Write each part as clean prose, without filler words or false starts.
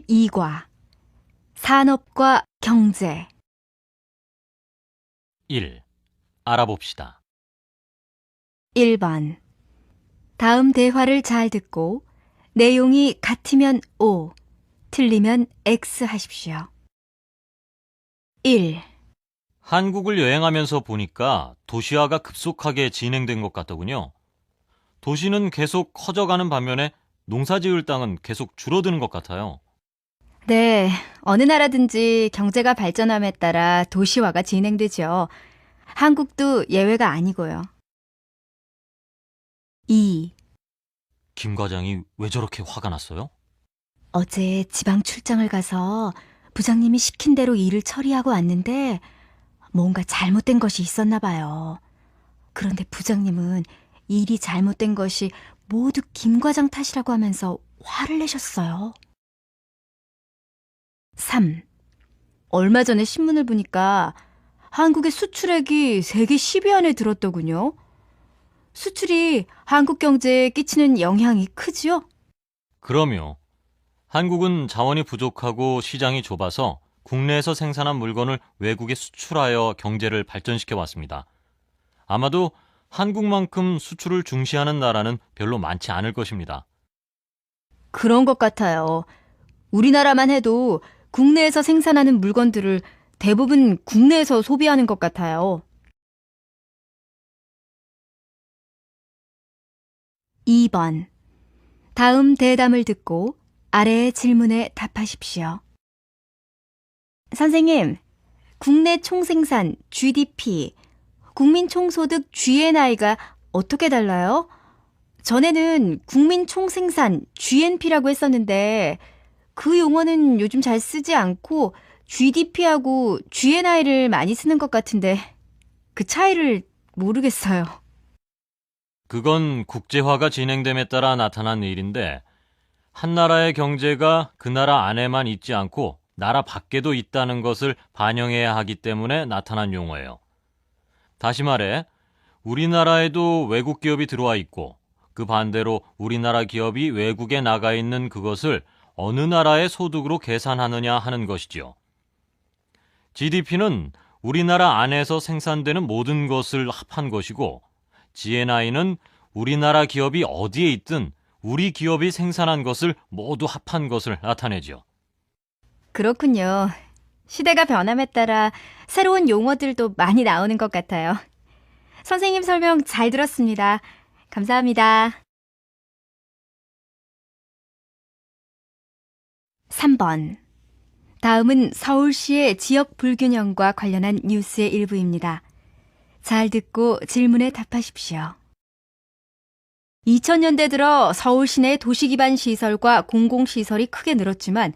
제2과 산업과 경제 1. 알아봅시다. 1번 다음 대화를 잘 듣고 내용이 같으면 O, 틀리면 X 하십시오. 1. 한국을 여행하면서 보니까 도시화가 급속하게 진행된 것 같더군요. 도시는 계속 커져가는 반면에 농사지을 땅은 계속 줄어드는 것 같아요. 네, 어느 나라든지 경제가 발전함에 따라 도시화가 진행되죠. 한국도 예외가 아니고요. 2. 김 과장이 왜 저렇게 화가 났어요? 어제 지방 출장을 가서 부장님이 시킨 대로 일을 처리하고 왔는데 뭔가 잘못된 것이 있었나 봐요. 그런데 부장님은 일이 잘못된 것이 모두 김 과장 탓이라고 하면서 화를 내셨어요. 3. 얼마 전에 신문을 보니까 한국의 수출액이 세계 10위 안에 들었더군요. 수출이 한국 경제에 끼치는 영향이 크지요? 그럼요. 한국은 자원이 부족하고 시장이 좁아서 국내에서 생산한 물건을 외국에 수출하여 경제를 발전시켜 왔습니다. 아마도 한국만큼 수출을 중시하는 나라는 별로 많지 않을 것입니다. 그런 것 같아요. 우리나라만 해도 국내에서 생산하는 물건들을 대부분 국내에서 소비하는 것 같아요. 2번. 다음 대담을 듣고 아래의 질문에 답하십시오. 선생님, 국내 총생산 GDP, 국민 총소득 GNI가 어떻게 달라요? 전에는 국민 총생산 GNP라고 했었는데 그 용어는 요즘 잘 쓰지 않고 GDP하고 GNI를 많이 쓰는 것 같은데 그 차이를 모르겠어요. 그건 국제화가 진행됨에 따라 나타난 일인데 한 나라의 경제가 그 나라 안에만 있지 않고 나라 밖에도 있다는 것을 반영해야 하기 때문에 나타난 용어예요. 다시 말해 우리나라에도 외국 기업이 들어와 있고 그 반대로 우리나라 기업이 외국에 나가 있는 그것을 어느 나라의 소득으로 계산하느냐 하는 것이지요. GDP는 우리나라 안에서 생산되는 모든 것을 합한 것이고 GNI는 우리나라 기업이 어디에 있든 우리 기업이 생산한 것을 모두 합한 것을 나타내죠. 그렇군요. 시대가 변함에 따라 새로운 용어들도 많이 나오는 것 같아요. 선생님 설명 잘 들었습니다. 감사합니다. 3번. 다음은 서울시의 지역 불균형과 관련한 뉴스의 일부입니다. 잘 듣고 질문에 답하십시오. 2000년대 들어 서울 시내 도시기반 시설과 공공시설이 크게 늘었지만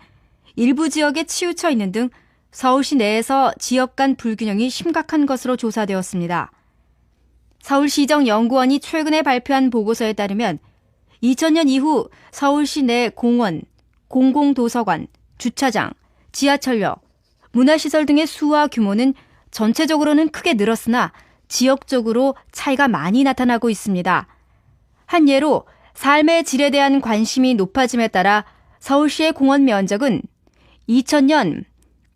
일부 지역에 치우쳐 있는 등 서울시 내에서 지역 간 불균형이 심각한 것으로 조사되었습니다. 서울시정연구원이 최근에 발표한 보고서에 따르면 2000년 이후 서울시 내 공원, 공공도서관, 주차장, 지하철역, 문화시설 등의 수와 규모는 전체적으로는 크게 늘었으나 지역적으로 차이가 많이 나타나고 있습니다. 한 예로 삶의 질에 대한 관심이 높아짐에 따라 서울시의 공원 면적은 2000년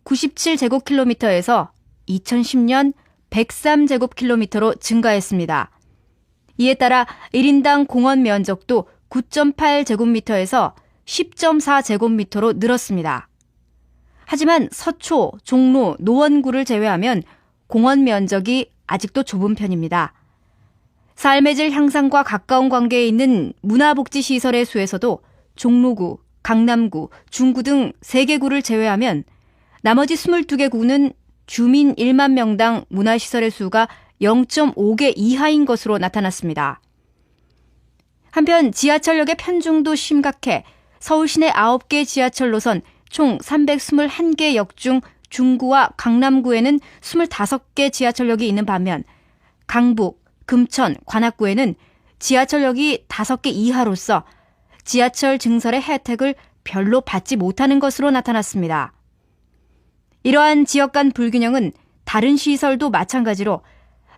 97제곱킬로미터에서 2010년 103제곱킬로미터로 증가했습니다. 이에 따라 1인당 공원 면적도 9.8제곱미터에서 10.4제곱미터로 늘었습니다. 하지만 서초, 종로, 노원구를 제외하면 공원 면적이 아직도 좁은 편입니다. 삶의 질 향상과 가까운 관계에 있는 문화복지시설의 수에서도 종로구, 강남구, 중구 등 3개 구를 제외하면 나머지 22개 구는 주민 1만 명당 문화시설의 수가 0.5개 이하인 것으로 나타났습니다. 한편 지하철역의 편중도 심각해 서울 시내 9개 지하철 노선 총 321개 역 중 중구와 강남구에는 25개 지하철역이 있는 반면 강북, 금천, 관악구에는 지하철역이 5개 이하로서 지하철 증설의 혜택을 별로 받지 못하는 것으로 나타났습니다. 이러한 지역 간 불균형은 다른 시설도 마찬가지로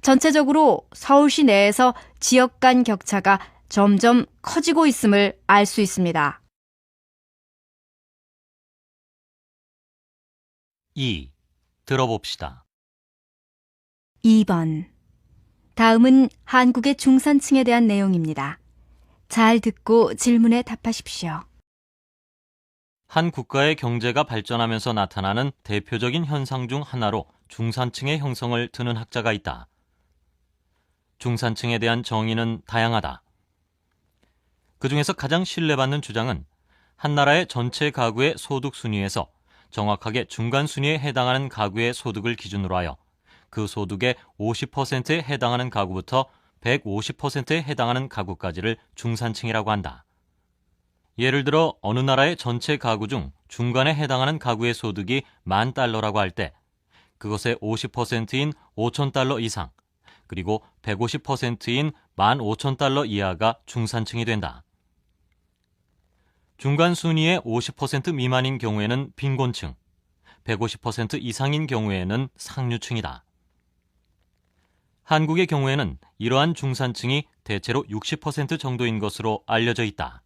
전체적으로 서울시 내에서 지역 간 격차가 점점 커지고 있음을 알 수 있습니다. 2. 들어봅시다. 2번. 다음은 한국의 중산층에 대한 내용입니다. 잘 듣고 질문에 답하십시오. 한 국가의 경제가 발전하면서 나타나는 대표적인 현상 중 하나로 중산층의 형성을 드는 학자가 있다. 중산층에 대한 정의는 다양하다. 그 중에서 가장 신뢰받는 주장은 한 나라의 전체 가구의 소득 순위에서 정확하게 중간 순위에 해당하는 가구의 소득을 기준으로 하여 그 소득의 50%에 해당하는 가구부터 150%에 해당하는 가구까지를 중산층이라고 한다. 예를 들어 어느 나라의 전체 가구 중 중간에 해당하는 가구의 소득이 $10,000라고 할 때 그것의 50%인 $5,000 이상, 그리고 150%인 $15,000 이하가 중산층이 된다. 중간 순위의 50% 미만인 경우에는 빈곤층, 150% 이상인 경우에는 상류층이다. 한국의 경우에는 이러한 중산층이 대체로 60% 정도인 것으로 알려져 있다.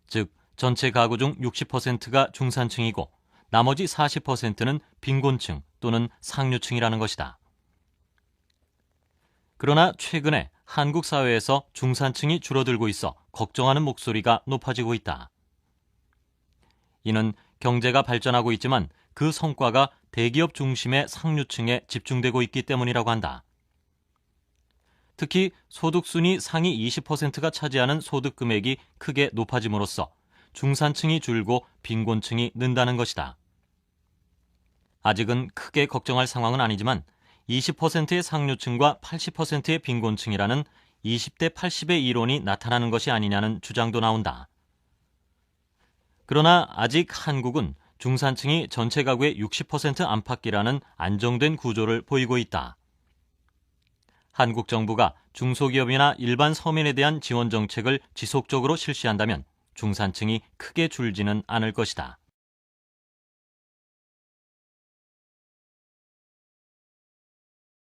즉, 전체 가구 중 60%가 중산층이고 나머지 40%는 빈곤층 또는 상류층이라는 것이다. 그러나 최근에 한국 사회에서 중산층이 줄어들고 있어 걱정하는 목소리가 높아지고 있다. 이는 경제가 발전하고 있지만 그 성과가 대기업 중심의 상류층에 집중되고 있기 때문이라고 한다. 특히 소득순위 상위 20%가 차지하는 소득 금액이 크게 높아짐으로써 중산층이 줄고 빈곤층이 는다는 것이다. 아직은 크게 걱정할 상황은 아니지만 20%의 상류층과 80%의 빈곤층이라는 20대 80의 이론이 나타나는 것이 아니냐는 주장도 나온다. 그러나 아직 한국은 중산층이 전체 가구의 60% 안팎이라는 안정된 구조를 보이고 있다. 한국 정부가 중소기업이나 일반 서민에 대한 지원 정책을 지속적으로 실시한다면 중산층이 크게 줄지는 않을 것이다.